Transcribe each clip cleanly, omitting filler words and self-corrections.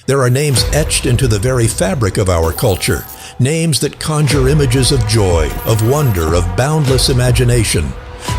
There are names etched into the very fabric of our culture, names that conjure images of joy, of wonder, of boundless imagination.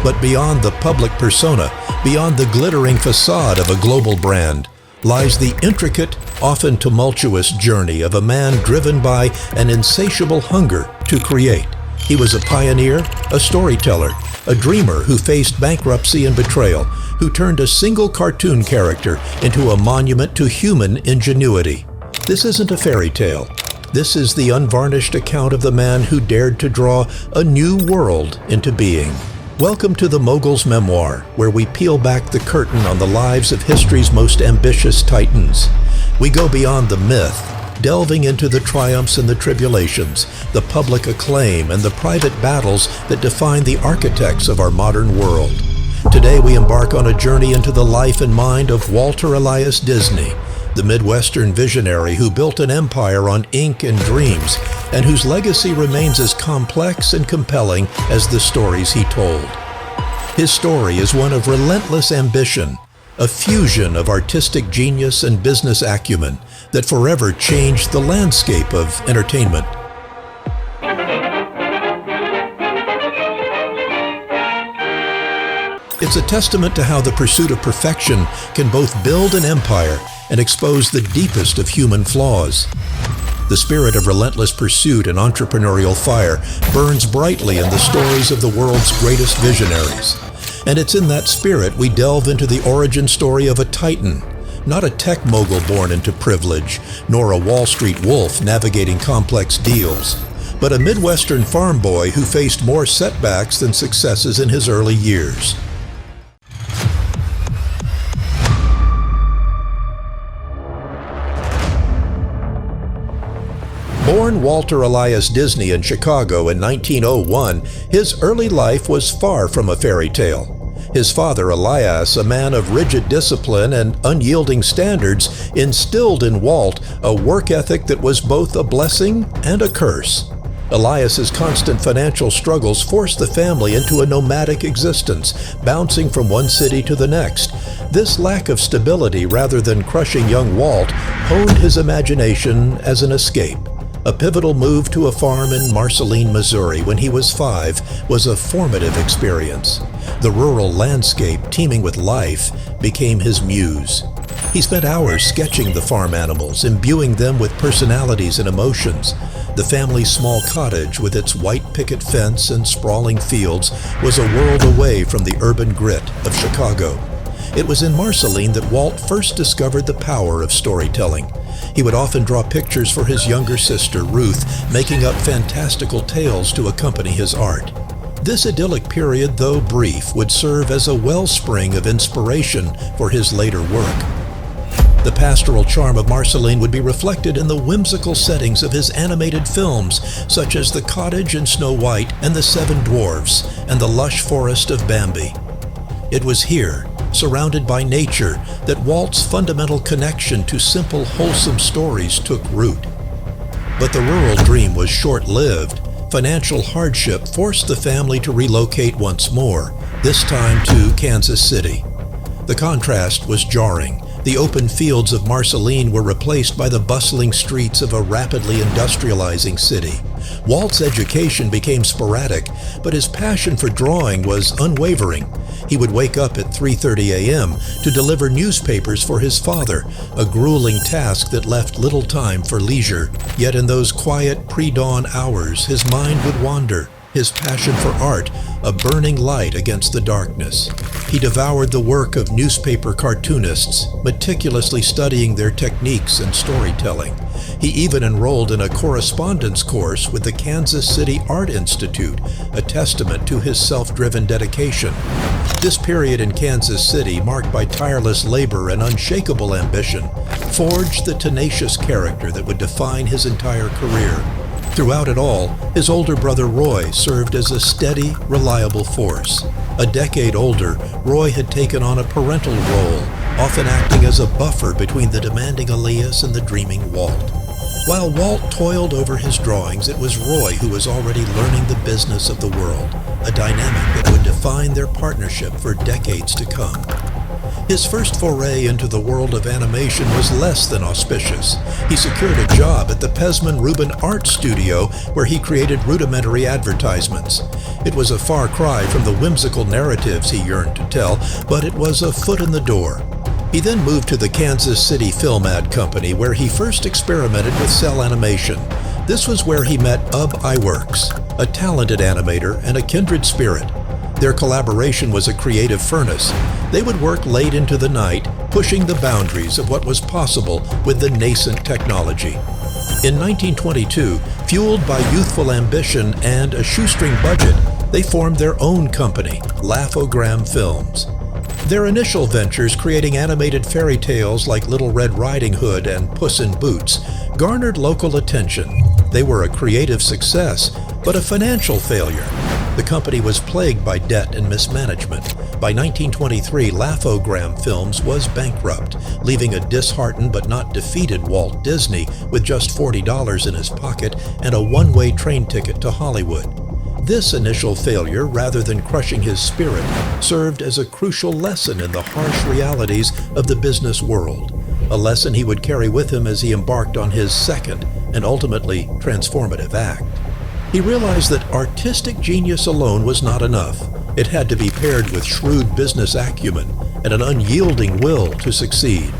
But beyond the public persona, beyond the glittering facade of a global brand, lies the intricate, often tumultuous journey of a man driven by an insatiable hunger to create. He was a pioneer, a storyteller, a dreamer who faced bankruptcy and betrayal, who turned a single cartoon character into a monument to human ingenuity. This isn't a fairy tale. This is the unvarnished account of the man who dared to draw a new world into being. Welcome to the Mogul's Memoir, where we peel back the curtain on the lives of history's most ambitious titans. We go beyond the myth, delving into the triumphs and the tribulations, the public acclaim and the private battles that define the architects of our modern world. Today we embark on a journey into the life and mind of Walter Elias Disney, the Midwestern visionary who built an empire on ink and dreams, and whose legacy remains as complex and compelling as the stories he told. His story is one of relentless ambition, a fusion of artistic genius and business acumen that forever changed the landscape of entertainment. It's a testament to how the pursuit of perfection can both build an empire and expose the deepest of human flaws. The spirit of relentless pursuit and entrepreneurial fire burns brightly in the stories of the world's greatest visionaries. And it's in that spirit we delve into the origin story of a titan, not a tech mogul born into privilege, nor a Wall Street wolf navigating complex deals, but a Midwestern farm boy who faced more setbacks than successes in his early years. Born Walter Elias Disney in Chicago in 1901, his early life was far from a fairy tale. His father, Elias, a man of rigid discipline and unyielding standards, instilled in Walt a work ethic that was both a blessing and a curse. Elias's constant financial struggles forced the family into a nomadic existence, bouncing from one city to the next. This lack of stability, rather than crushing young Walt, honed his imagination as an escape. A pivotal move to a farm in Marceline, Missouri when he was 5 was a formative experience. The rural landscape, teeming with life, became his muse. He spent hours sketching the farm animals, imbuing them with personalities and emotions. The family's small cottage, with its white picket fence and sprawling fields, was a world away from the urban grit of Chicago. It was in Marceline that Walt first discovered the power of storytelling. He would often draw pictures for his younger sister, Ruth, making up fantastical tales to accompany his art. This idyllic period, though brief, would serve as a wellspring of inspiration for his later work. The pastoral charm of Marceline would be reflected in the whimsical settings of his animated films, such as The Cottage in Snow White and The Seven Dwarfs, and the lush forest of Bambi. It was here, surrounded by nature, that Walt's fundamental connection to simple, wholesome stories took root. But the rural dream was short-lived. Financial hardship forced the family to relocate once more, this time to Kansas City. The contrast was jarring. The open fields of Marceline were replaced by the bustling streets of a rapidly industrializing city. Walt's education became sporadic, but his passion for drawing was unwavering. He would wake up at 3:30 a.m. to deliver newspapers for his father, a grueling task that left little time for leisure. Yet in those quiet pre-dawn hours, his mind would wander, his passion for art a burning light against the darkness. He devoured the work of newspaper cartoonists, meticulously studying their techniques and storytelling. He even enrolled in a correspondence course with the Kansas City Art Institute, a testament to his self-driven dedication. This period in Kansas City, marked by tireless labor and unshakable ambition, forged the tenacious character that would define his entire career. Throughout it all, his older brother Roy served as a steady, reliable force. A decade older, Roy had taken on a parental role, often acting as a buffer between the demanding Elias and the dreaming Walt. While Walt toiled over his drawings, it was Roy who was already learning the business of the world, a dynamic that would define their partnership for decades to come. His first foray into the world of animation was less than auspicious. He secured a job at the Pesman Rubin Art Studio, where he created rudimentary advertisements. It was a far cry from the whimsical narratives he yearned to tell, but it was a foot in the door. He then moved to the Kansas City Film Ad Company, where he first experimented with cell animation. This was where he met Ub Iwerks, a talented animator and a kindred spirit. Their collaboration was a creative furnace. They would work late into the night, pushing the boundaries of what was possible with the nascent technology. In 1922, fueled by youthful ambition and a shoestring budget, they formed their own company, Laugh-O-Gram Films. Their initial ventures, creating animated fairy tales like Little Red Riding Hood and Puss in Boots, garnered local attention. They were a creative success, but a financial failure. The company was plagued by debt and mismanagement. By 1923, Laugh-O-Gram Films was bankrupt, leaving a disheartened but not defeated Walt Disney with just $40 in his pocket and a one-way train ticket to Hollywood. This initial failure, rather than crushing his spirit, served as a crucial lesson in the harsh realities of the business world, a lesson he would carry with him as he embarked on his second and ultimately transformative act. He realized that artistic genius alone was not enough. It had to be paired with shrewd business acumen and an unyielding will to succeed.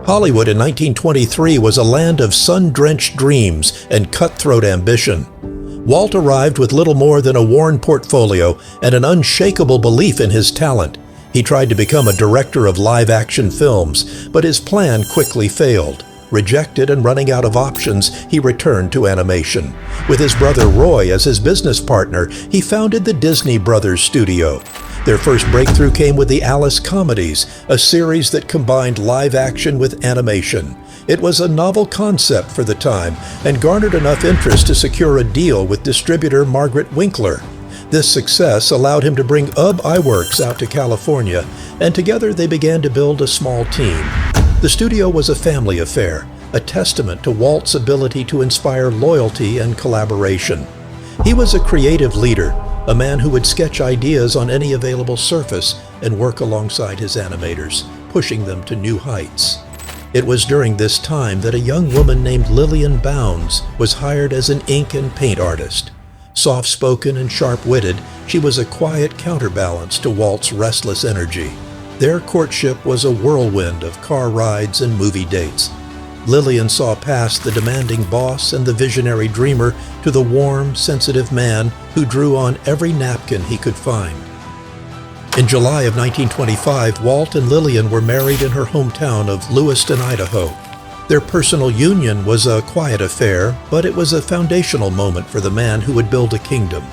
Hollywood in 1923 was a land of sun-drenched dreams and cutthroat ambition. Walt arrived with little more than a worn portfolio and an unshakable belief in his talent. He tried to become a director of live-action films, but his plan quickly failed. Rejected and running out of options, he returned to animation. With his brother Roy as his business partner, he founded the Disney Brothers Studio. Their first breakthrough came with the Alice Comedies, a series that combined live action with animation. It was a novel concept for the time and garnered enough interest to secure a deal with distributor Margaret Winkler. This success allowed him to bring Ub Iwerks out to California, and together they began to build a small team. The studio was a family affair, a testament to Walt's ability to inspire loyalty and collaboration. He was a creative leader, a man who would sketch ideas on any available surface and work alongside his animators, pushing them to new heights. It was during this time that a young woman named Lillian Bounds was hired as an ink and paint artist. Soft-spoken and sharp-witted, she was a quiet counterbalance to Walt's restless energy. Their courtship was a whirlwind of car rides and movie dates. Lillian saw past the demanding boss and the visionary dreamer to the warm, sensitive man who drew on every napkin he could find. In July of 1925, Walt and Lillian were married in her hometown of Lewiston, Idaho. Their personal union was a quiet affair, but it was a foundational moment for the man who would build a kingdom.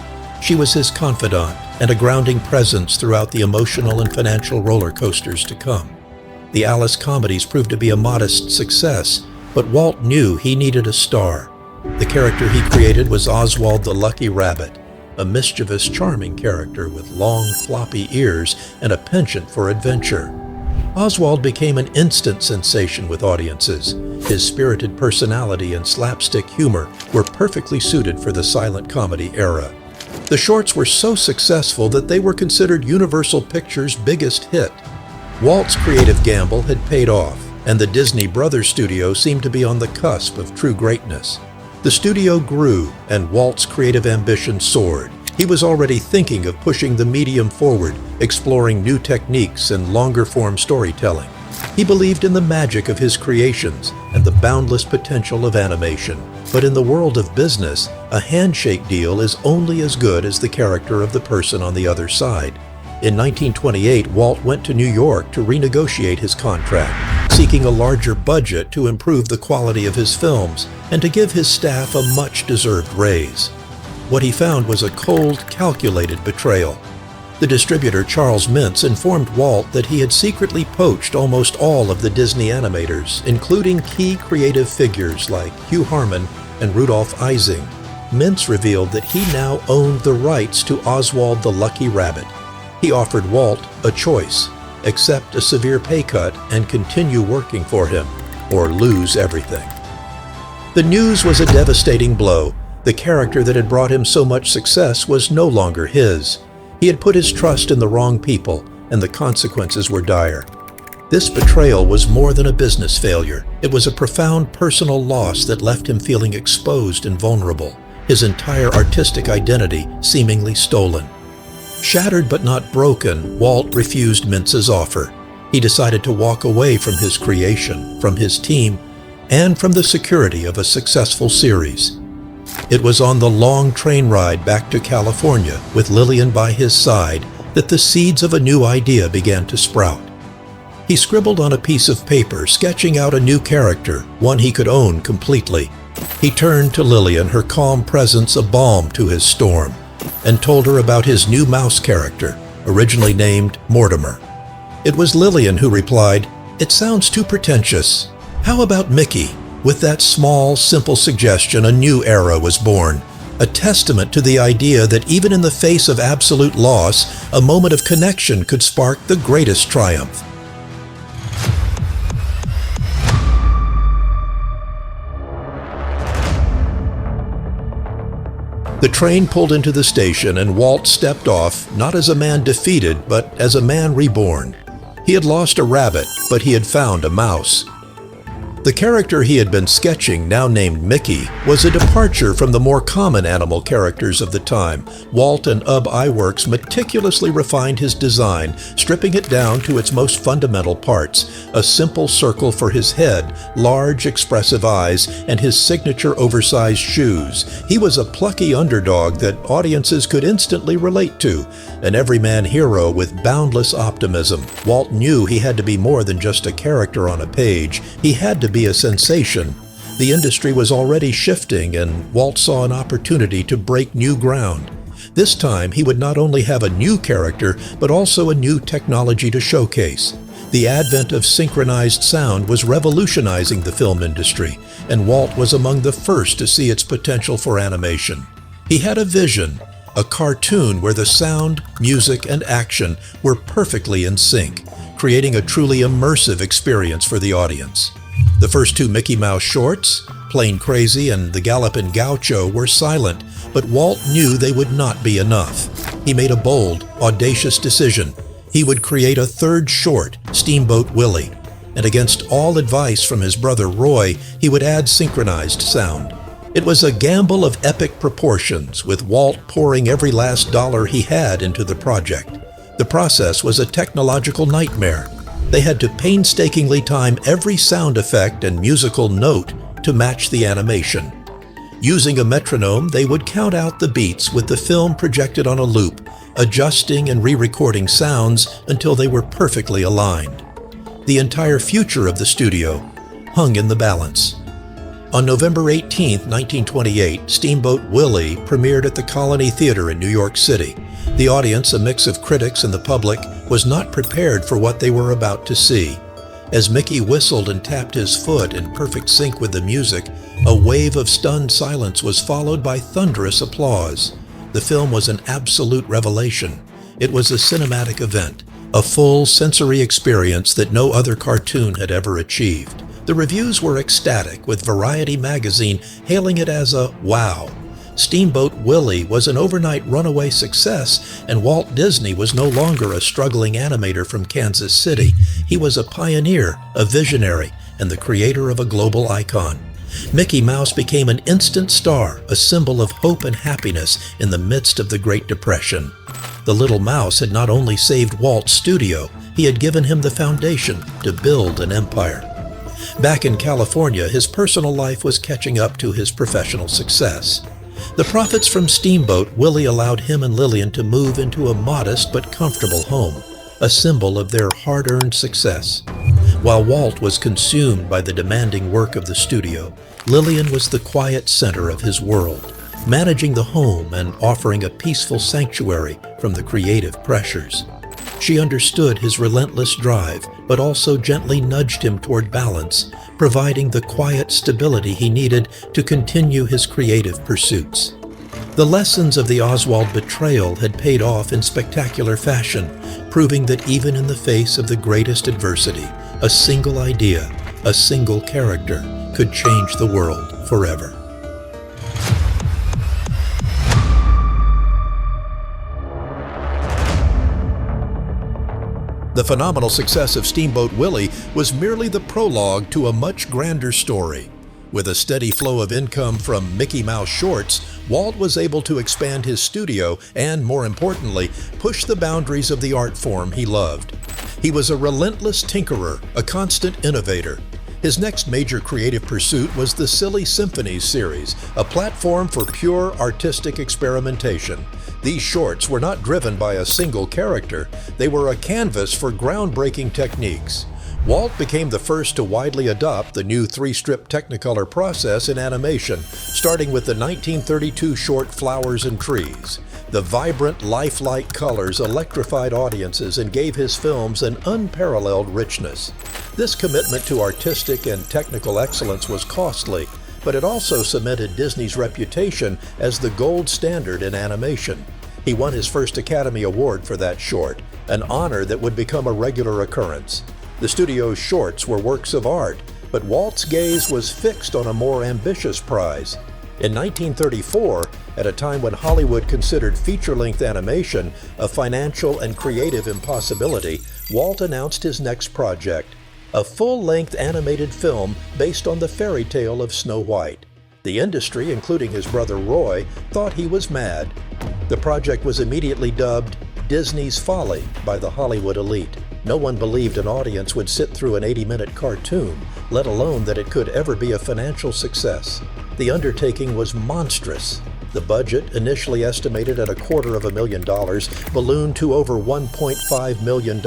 She was his confidant and a grounding presence throughout the emotional and financial roller coasters to come. The Alice Comedies proved to be a modest success, but Walt knew he needed a star. The character he created was Oswald the Lucky Rabbit, a mischievous, charming character with long, floppy ears and a penchant for adventure. Oswald became an instant sensation with audiences. His spirited personality and slapstick humor were perfectly suited for the silent comedy era. The shorts were so successful that they were considered Universal Pictures' biggest hit. Walt's creative gamble had paid off, and the Disney Brothers studio seemed to be on the cusp of true greatness. The studio grew, and Walt's creative ambition soared. He was already thinking of pushing the medium forward, exploring new techniques and longer-form storytelling. He believed in the magic of his creations and the boundless potential of animation. But in the world of business, a handshake deal is only as good as the character of the person on the other side. In 1928, Walt went to New York to renegotiate his contract, seeking a larger budget to improve the quality of his films and to give his staff a much-deserved raise. What he found was a cold, calculated betrayal. The distributor, Charles Mintz, informed Walt that he had secretly poached almost all of the Disney animators, including key creative figures like Hugh Harman and Rudolph Ising. Mintz revealed that he now owned the rights to Oswald the Lucky Rabbit. He offered Walt a choice: accept a severe pay cut and continue working for him, or lose everything. The news was a devastating blow. The character that had brought him so much success was no longer his. He had put his trust in the wrong people, and the consequences were dire. This betrayal was more than a business failure. It was a profound personal loss that left him feeling exposed and vulnerable, his entire artistic identity seemingly stolen. Shattered but not broken, Walt refused Mintz's offer. He decided to walk away from his creation, from his team, and from the security of a successful series. It was on the long train ride back to California, with Lillian by his side, that the seeds of a new idea began to sprout. He scribbled on a piece of paper, sketching out a new character, one he could own completely. He turned to Lillian, her calm presence a balm to his storm, and told her about his new mouse character, originally named Mortimer. It was Lillian who replied, "It sounds too pretentious. How about Mickey?" With that small, simple suggestion, a new era was born, a testament to the idea that even in the face of absolute loss, a moment of connection could spark the greatest triumph. The train pulled into the station and Walt stepped off, not as a man defeated, but as a man reborn. He had lost a rabbit, but he had found a mouse. The character he had been sketching, now named Mickey, was a departure from the more common animal characters of the time. Walt and Ub Iwerks meticulously refined his design, stripping it down to its most fundamental parts: a simple circle for his head, large expressive eyes, and his signature oversized shoes. He was a plucky underdog that audiences could instantly relate to, an everyman hero with boundless optimism. Walt knew he had to be more than just a character on a page. He had to be a sensation. The industry was already shifting, and Walt saw an opportunity to break new ground. This time, he would not only have a new character, but also a new technology to showcase. The advent of synchronized sound was revolutionizing the film industry, and Walt was among the first to see its potential for animation. He had a vision, a cartoon where the sound, music, and action were perfectly in sync, creating a truly immersive experience for the audience. The first two Mickey Mouse shorts, Plain Crazy and The Gallopin' Gaucho, were silent, but Walt knew they would not be enough. He made a bold, audacious decision. He would create a third short, Steamboat Willie, and against all advice from his brother Roy, he would add synchronized sound. It was a gamble of epic proportions, with Walt pouring every last dollar he had into the project. The process was a technological nightmare. They had to painstakingly time every sound effect and musical note to match the animation. Using a metronome, they would count out the beats with the film projected on a loop, adjusting and re-recording sounds until they were perfectly aligned. The entire future of the studio hung in the balance. On November 18, 1928, Steamboat Willie premiered at the Colony Theater in New York City. The audience, a mix of critics and the public, was not prepared for what they were about to see. As Mickey whistled and tapped his foot in perfect sync with the music, a wave of stunned silence was followed by thunderous applause. The film was an absolute revelation. It was a cinematic event, a full sensory experience that no other cartoon had ever achieved. The reviews were ecstatic, with Variety magazine hailing it as a wow. Steamboat Willie was an overnight runaway success, and Walt Disney was no longer a struggling animator from Kansas City. He was a pioneer, a visionary, and the creator of a global icon. Mickey Mouse became an instant star, a symbol of hope and happiness in the midst of the Great Depression. The little mouse had not only saved Walt's studio, he had given him the foundation to build an empire. Back in California, his personal life was catching up to his professional success. The profits from Steamboat Willie allowed him and Lillian to move into a modest but comfortable home, a symbol of their hard-earned success. While Walt was consumed by the demanding work of the studio, Lillian was the quiet center of his world, managing the home and offering a peaceful sanctuary from the creative pressures. She understood his relentless drive, but also gently nudged him toward balance, providing the quiet stability he needed to continue his creative pursuits. The lessons of the Oswald betrayal had paid off in spectacular fashion, proving that even in the face of the greatest adversity, a single idea, a single character, could change the world forever. The phenomenal success of Steamboat Willie was merely the prologue to a much grander story. With a steady flow of income from Mickey Mouse shorts, Walt was able to expand his studio and, more importantly, push the boundaries of the art form he loved. He was a relentless tinkerer, a constant innovator. His next major creative pursuit was the Silly Symphonies series, a platform for pure artistic experimentation. These shorts were not driven by a single character. They were a canvas for groundbreaking techniques. Walt became the first to widely adopt the new 3-strip Technicolor process in animation, starting with the 1932 short Flowers and Trees. The vibrant, lifelike colors electrified audiences and gave his films an unparalleled richness. This commitment to artistic and technical excellence was costly, but it also cemented Disney's reputation as the gold standard in animation. He won his first Academy Award for that short, an honor that would become a regular occurrence. The studio's shorts were works of art, but Walt's gaze was fixed on a more ambitious prize. In 1934, at a time when Hollywood considered feature-length animation a financial and creative impossibility, Walt announced his next project, a full-length animated film based on the fairy tale of Snow White. The industry, including his brother Roy, thought he was mad. The project was immediately dubbed Disney's Folly by the Hollywood elite. No one believed an audience would sit through an 80-minute cartoon, let alone that it could ever be a financial success. The undertaking was monstrous. The budget, initially estimated at $250,000, ballooned to over $1.5 million,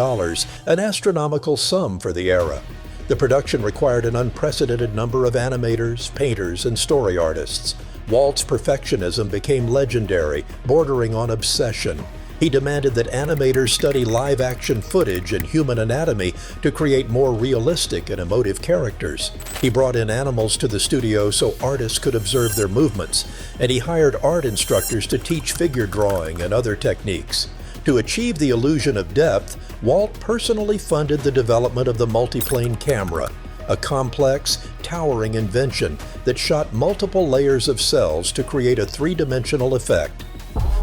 an astronomical sum for the era. The production required an unprecedented number of animators, painters, and story artists. Walt's perfectionism became legendary, bordering on obsession. He demanded that animators study live-action footage and human anatomy to create more realistic and emotive characters. He brought in animals to the studio so artists could observe their movements, and he hired art instructors to teach figure drawing and other techniques. To achieve the illusion of depth, Walt personally funded the development of the multiplane camera, a complex, towering invention that shot multiple layers of cells to create a three-dimensional effect.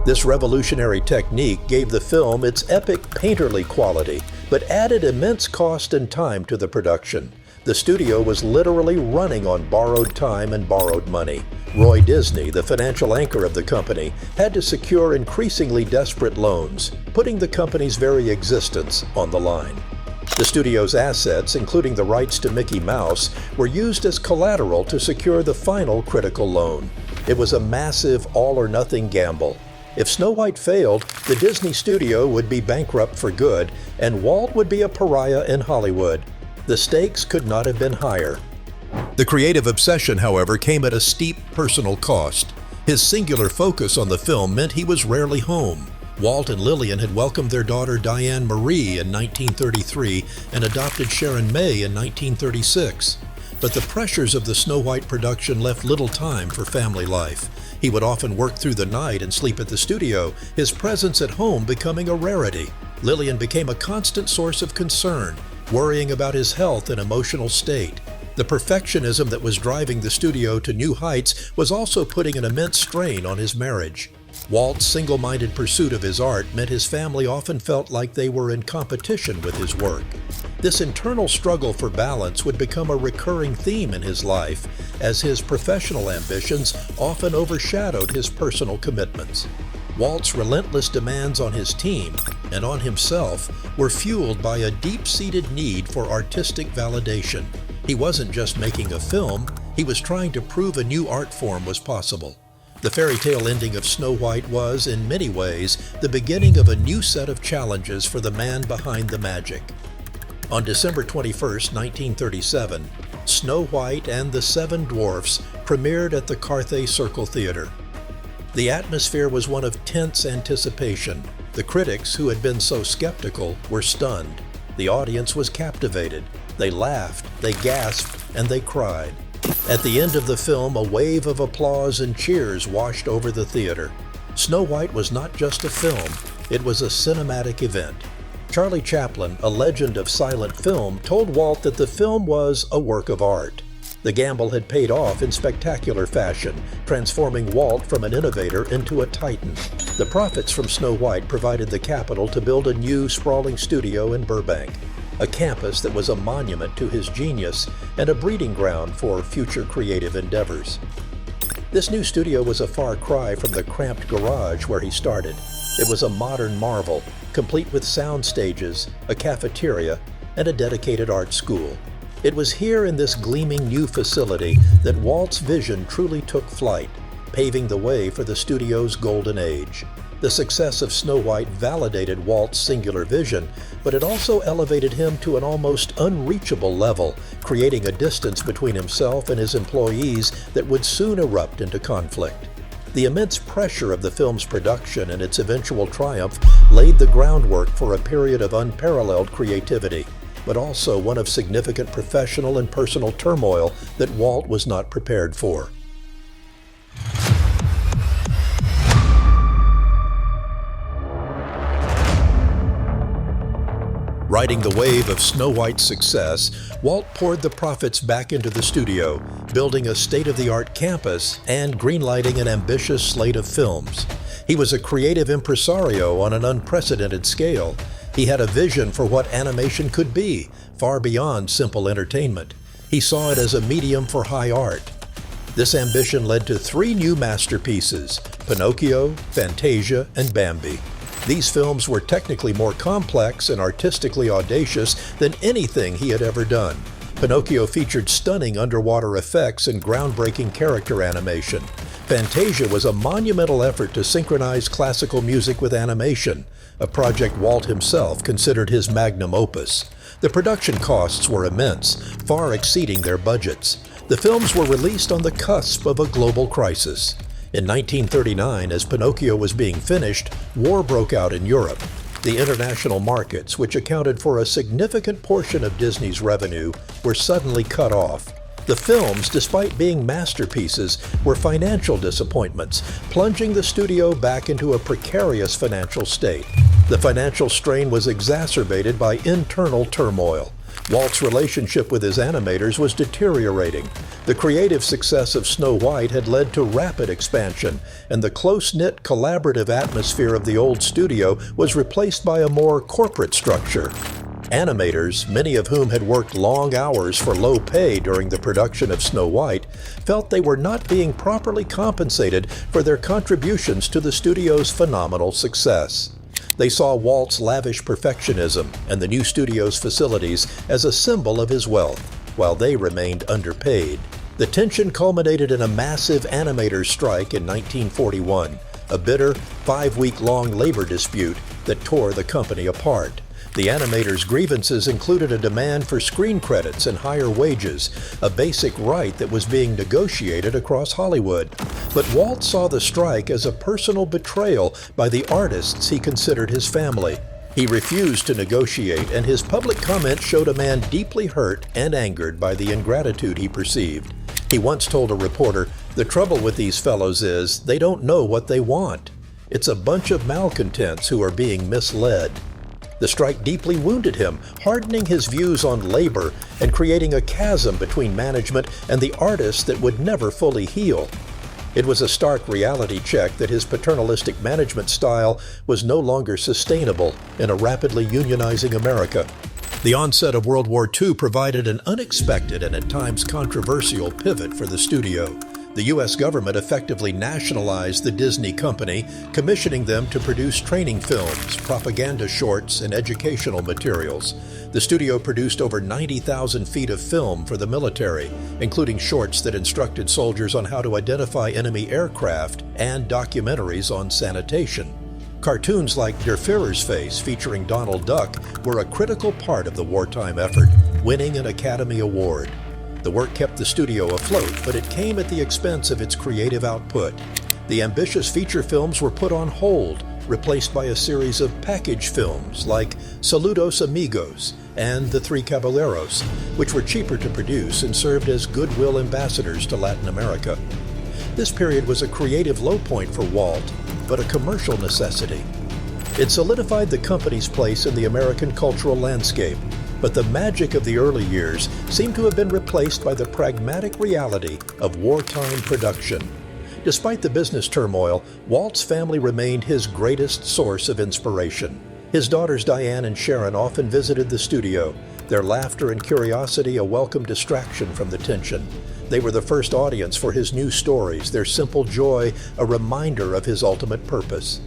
This revolutionary technique gave the film its epic painterly quality, but added immense cost and time to the production. The studio was literally running on borrowed time and borrowed money. Roy Disney, the financial anchor of the company, had to secure increasingly desperate loans, putting the company's very existence on the line. The studio's assets, including the rights to Mickey Mouse, were used as collateral to secure the final critical loan. It was a massive all-or-nothing gamble. If Snow White failed, the Disney studio would be bankrupt for good, and Walt would be a pariah in Hollywood. The stakes could not have been higher. The creative obsession, however, came at a steep personal cost. His singular focus on the film meant he was rarely home. Walt and Lillian had welcomed their daughter Diane Marie in 1933 and adopted Sharon May in 1936. But the pressures of the Snow White production left little time for family life. He would often work through the night and sleep at the studio, his presence at home becoming a rarity. Lillian became a constant source of concern, worrying about his health and emotional state. The perfectionism that was driving the studio to new heights was also putting an immense strain on his marriage. Walt's single-minded pursuit of his art meant his family often felt like they were in competition with his work. This internal struggle for balance would become a recurring theme in his life, as his professional ambitions often overshadowed his personal commitments. Walt's relentless demands on his team and on himself were fueled by a deep-seated need for artistic validation. He wasn't just making a film, he was trying to prove a new art form was possible. The fairy tale ending of Snow White was, in many ways, the beginning of a new set of challenges for the man behind the magic. On December 21, 1937, Snow White and the Seven Dwarfs premiered at the Carthay Circle Theater. The atmosphere was one of tense anticipation. The critics, who had been so skeptical, were stunned. The audience was captivated. They laughed, they gasped, and they cried. At the end of the film, a wave of applause and cheers washed over the theater. Snow White was not just a film, it was a cinematic event. Charlie Chaplin, a legend of silent film, told Walt that the film was a work of art. The gamble had paid off in spectacular fashion, transforming Walt from an innovator into a titan. The profits from Snow White provided the capital to build a new, sprawling studio in Burbank, a campus that was a monument to his genius and a breeding ground for future creative endeavors. This new studio was a far cry from the cramped garage where he started. It was a modern marvel, complete with sound stages, a cafeteria, and a dedicated art school. It was here in this gleaming new facility that Walt's vision truly took flight, paving the way for the studio's golden age. The success of Snow White validated Walt's singular vision, but it also elevated him to an almost unreachable level, creating a distance between himself and his employees that would soon erupt into conflict. The immense pressure of the film's production and its eventual triumph laid the groundwork for a period of unparalleled creativity, but also one of significant professional and personal turmoil that Walt was not prepared for. Riding the wave of Snow White's success, Walt poured the profits back into the studio, building a state-of-the-art campus and greenlighting an ambitious slate of films. He was a creative impresario on an unprecedented scale. He had a vision for what animation could be, far beyond simple entertainment. He saw it as a medium for high art. This ambition led to 3 new masterpieces: Pinocchio, Fantasia, and Bambi. These films were technically more complex and artistically audacious than anything he had ever done. Pinocchio featured stunning underwater effects and groundbreaking character animation. Fantasia was a monumental effort to synchronize classical music with animation, a project Walt himself considered his magnum opus. The production costs were immense, far exceeding their budgets. The films were released on the cusp of a global crisis. In 1939, as Pinocchio was being finished, war broke out in Europe. The international markets, which accounted for a significant portion of Disney's revenue, were suddenly cut off. The films, despite being masterpieces, were financial disappointments, plunging the studio back into a precarious financial state. The financial strain was exacerbated by internal turmoil. Walt's relationship with his animators was deteriorating. The creative success of Snow White had led to rapid expansion, and the close-knit, collaborative atmosphere of the old studio was replaced by a more corporate structure. Animators, many of whom had worked long hours for low pay during the production of Snow White, felt they were not being properly compensated for their contributions to the studio's phenomenal success. They saw Walt's lavish perfectionism and the new studio's facilities as a symbol of his wealth, while they remained underpaid. The tension culminated in a massive animators' strike in 1941, a bitter, 5-week-long labor dispute that tore the company apart. The animators' grievances included a demand for screen credits and higher wages, a basic right that was being negotiated across Hollywood. But Walt saw the strike as a personal betrayal by the artists he considered his family. He refused to negotiate, and his public comment showed a man deeply hurt and angered by the ingratitude he perceived. He once told a reporter, "The trouble with these fellows is they don't know what they want. It's a bunch of malcontents who are being misled." The strike deeply wounded him, hardening his views on labor and creating a chasm between management and the artists that would never fully heal. It was a stark reality check that his paternalistic management style was no longer sustainable in a rapidly unionizing America. The onset of World War II provided an unexpected and at times controversial pivot for the studio. The U.S. government effectively nationalized the Disney Company, commissioning them to produce training films, propaganda shorts, and educational materials. The studio produced over 90,000 feet of film for the military, including shorts that instructed soldiers on how to identify enemy aircraft and documentaries on sanitation. Cartoons like Der Führer's Face, featuring Donald Duck, were a critical part of the wartime effort, winning an Academy Award. The work kept the studio afloat, but it came at the expense of its creative output. The ambitious feature films were put on hold, replaced by a series of package films like Saludos Amigos and The Three Caballeros, which were cheaper to produce and served as goodwill ambassadors to Latin America. This period was a creative low point for Walt, but a commercial necessity. It solidified the company's place in the American cultural landscape. but the magic of the early years seemed to have been replaced by the pragmatic reality of wartime production. Despite the business turmoil, Walt's family remained his greatest source of inspiration. His daughters Diane and Sharon often visited the studio, their laughter and curiosity a welcome distraction from the tension. They were the first audience for his new stories, their simple joy a reminder of his ultimate purpose.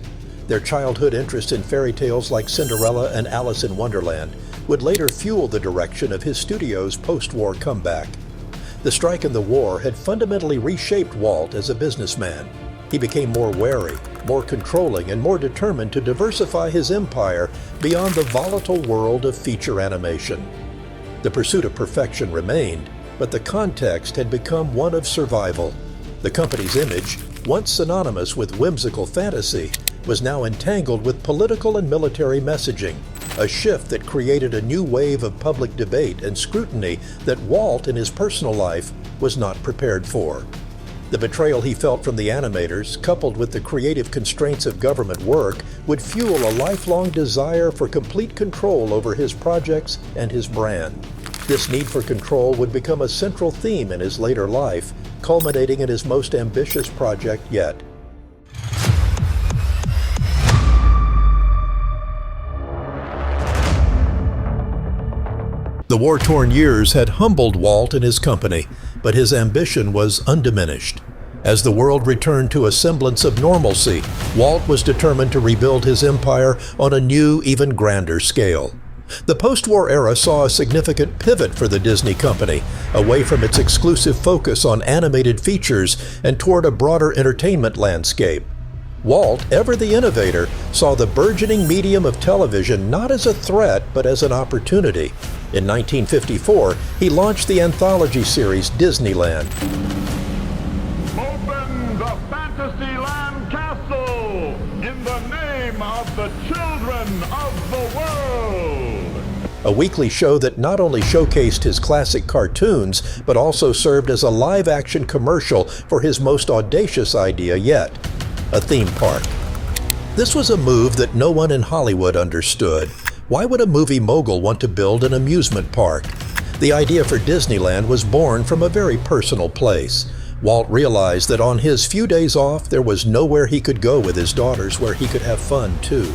Their childhood interest in fairy tales like Cinderella and Alice in Wonderland would later fuel the direction of his studio's post-war comeback. The strike and the war had fundamentally reshaped Walt as a businessman. He became more wary, more controlling, and more determined to diversify his empire beyond the volatile world of feature animation. The pursuit of perfection remained, but the context had become one of survival. The company's image, once synonymous with whimsical fantasy, was now entangled with political and military messaging, a shift that created a new wave of public debate and scrutiny that Walt, in his personal life, was not prepared for. The betrayal he felt from the animators, coupled with the creative constraints of government work, would fuel a lifelong desire for complete control over his projects and his brand. This need for control would become a central theme in his later life, culminating in his most ambitious project yet. The war-torn years had humbled Walt and his company, but his ambition was undiminished. As the world returned to a semblance of normalcy, Walt was determined to rebuild his empire on a new, even grander scale. The post-war era saw a significant pivot for the Disney company, away from its exclusive focus on animated features and toward a broader entertainment landscape. Walt, ever the innovator, saw the burgeoning medium of television not as a threat but as an opportunity. In 1954, he launched the anthology series Disneyland. Open the Fantasyland Castle in the name of the children of the world. A weekly show that not only showcased his classic cartoons, but also served as a live-action commercial for his most audacious idea yet, a theme park. This was a move that no one in Hollywood understood. Why would a movie mogul want to build an amusement park? The idea for Disneyland was born from a very personal place. Walt realized that on his few days off, there was nowhere he could go with his daughters where he could have fun too.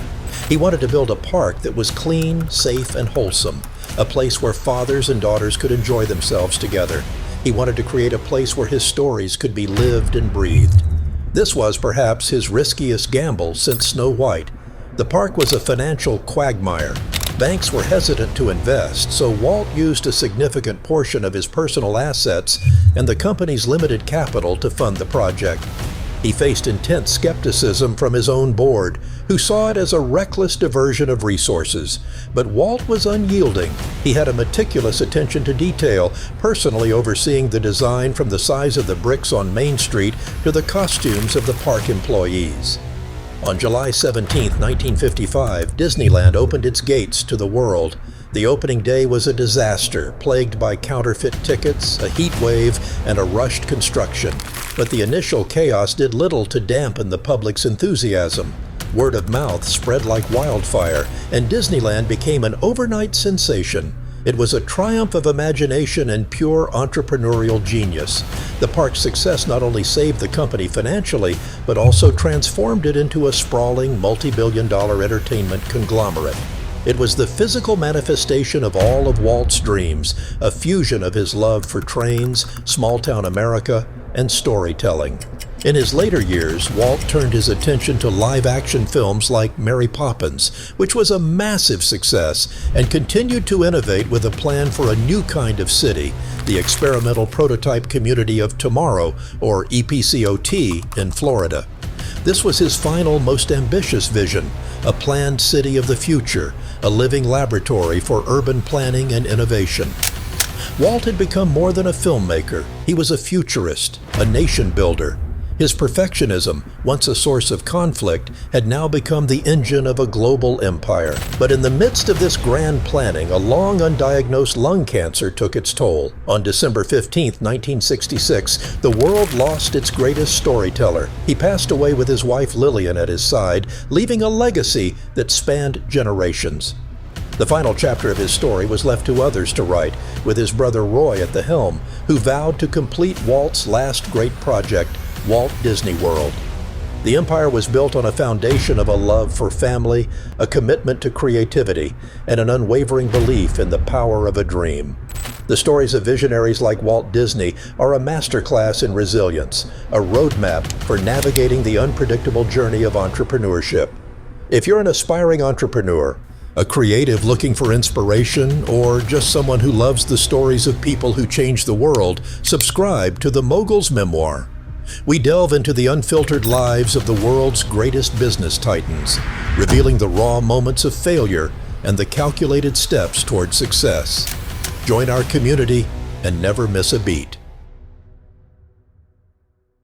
He wanted to build a park that was clean, safe, and wholesome, a place where fathers and daughters could enjoy themselves together. He wanted to create a place where his stories could be lived and breathed. This was perhaps his riskiest gamble since Snow White. The park was a financial quagmire. Banks were hesitant to invest, so Walt used a significant portion of his personal assets and the company's limited capital to fund the project. He faced intense skepticism from his own board, who saw it as a reckless diversion of resources. But Walt was unyielding. He had a meticulous attention to detail, personally overseeing the design from the size of the bricks on Main Street to the costumes of the park employees. On July 17, 1955, Disneyland opened its gates to the world. The opening day was a disaster, plagued by counterfeit tickets, a heat wave, and a rushed construction. But the initial chaos did little to dampen the public's enthusiasm. Word of mouth spread like wildfire, and Disneyland became an overnight sensation. It was a triumph of imagination and pure entrepreneurial genius. The park's success not only saved the company financially, but also transformed it into a sprawling, multi-billion-dollar entertainment conglomerate. It was the physical manifestation of all of Walt's dreams, a fusion of his love for trains, small-town America, and storytelling. In his later years, Walt turned his attention to live-action films like Mary Poppins, which was a massive success, and continued to innovate with a plan for a new kind of city, the experimental prototype community of Tomorrow, or EPCOT, in Florida. This was his final, most ambitious vision, a planned city of the future, a living laboratory for urban planning and innovation. Walt had become more than a filmmaker. He was a futurist, a nation builder. His perfectionism, once a source of conflict, had now become the engine of a global empire. But in the midst of this grand planning, a long undiagnosed lung cancer took its toll. On December 15, 1966, the world lost its greatest storyteller. He passed away with his wife Lillian at his side, leaving a legacy that spanned generations. The final chapter of his story was left to others to write, with his brother Roy at the helm, who vowed to complete Walt's last great project, Walt Disney World. The empire was built on a foundation of a love for family, a commitment to creativity, and an unwavering belief in the power of a dream. The stories of visionaries like Walt Disney are a masterclass in resilience, a roadmap for navigating the unpredictable journey of entrepreneurship. If you're an aspiring entrepreneur, a creative looking for inspiration, or just someone who loves the stories of people who change the world, subscribe to The Mogul's Memoir. We delve into the unfiltered lives of the world's greatest business titans, revealing the raw moments of failure and the calculated steps toward success. Join our community and never miss a beat.